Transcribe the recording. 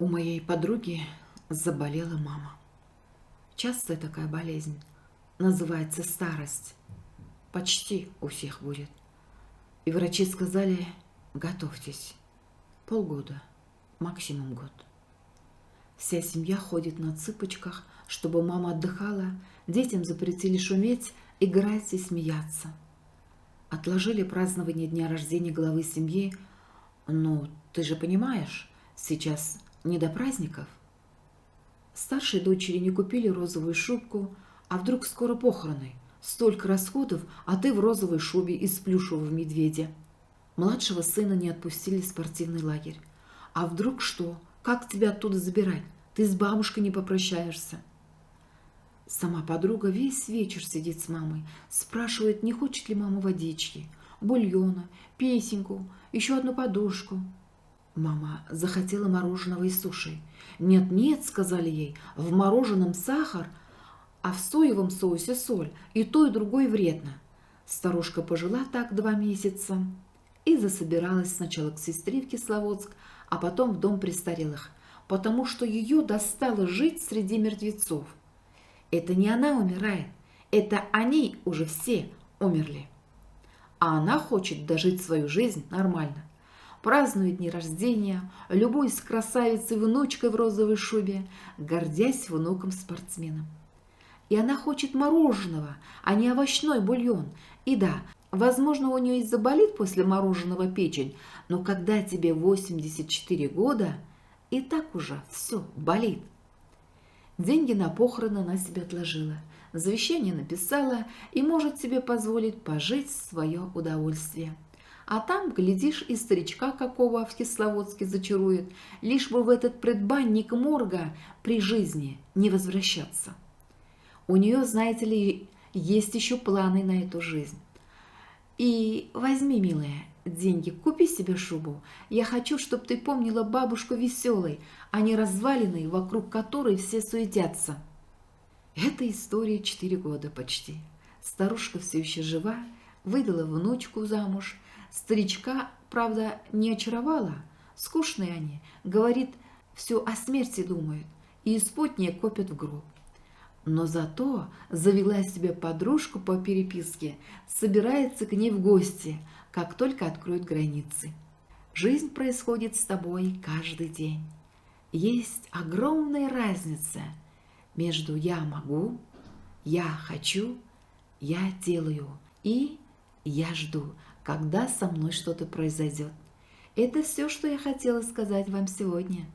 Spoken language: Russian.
У моей подруги заболела мама. Частая такая болезнь. Называется старость. Почти у всех будет. И врачи сказали, готовьтесь. Полгода, максимум год. Вся семья ходит на цыпочках, чтобы мама отдыхала. Детям запретили шуметь, играть и смеяться. Отложили празднование дня рождения главы семьи. Ну, ты же понимаешь, сейчас не до праздников. Старшей дочери не купили розовую шубку, а вдруг скоро похороны. Столько расходов, а ты в розовой шубе из плюшевого медведя. Младшего сына не отпустили в спортивный лагерь. А вдруг что? Как тебя оттуда забирать? Ты с бабушкой не попрощаешься. Сама подруга весь вечер сидит с мамой, спрашивает, не хочет ли мама водички, бульона, песенку, еще одну подушку. Мама захотела мороженого и суши. «Нет-нет», — сказали ей, — «в мороженом сахар, а в соевом соусе соль, и то, и другое вредно». Старушка пожила так 2 месяца и засобиралась сначала к сестре в Кисловодск, а потом в дом престарелых, потому что ее достало жить среди мертвецов. Это не она умирает, это они уже все умерли. А она хочет дожить свою жизнь нормально. Празднует дни рождения, любуясь красавицей внучкой в розовой шубе, гордясь внуком-спортсменом. И она хочет мороженого, а не овощной бульон. И да, возможно, у нее и заболит после мороженого печень, но когда тебе 84 года, и так уже все болит. Деньги на похороны она себе отложила, завещание написала и может себе позволить пожить в свое удовольствие. А там, глядишь, и старичка какого в Кисловодске зачарует, лишь бы в этот предбанник морга при жизни не возвращаться. У нее, знаете ли, есть еще планы на эту жизнь. И возьми, милая, деньги, купи себе шубу. Я хочу, чтобы ты помнила бабушку веселой, а не разваленной, вокруг которой все суетятся. Этой истории 4 года почти. Старушка все еще жива, выдала внучку замуж. Старичка, правда, не очаровала. Скучные они, говорит, все о смерти думают и исподнее копят в гроб. Но зато завела себе подружку по переписке, собирается к ней в гости, как только откроют границы. Жизнь происходит с тобой каждый день. Есть огромная разница между «я могу», «я хочу», «я делаю» и «я жду», когда со мной что-то произойдет. Это все, что я хотела сказать вам сегодня.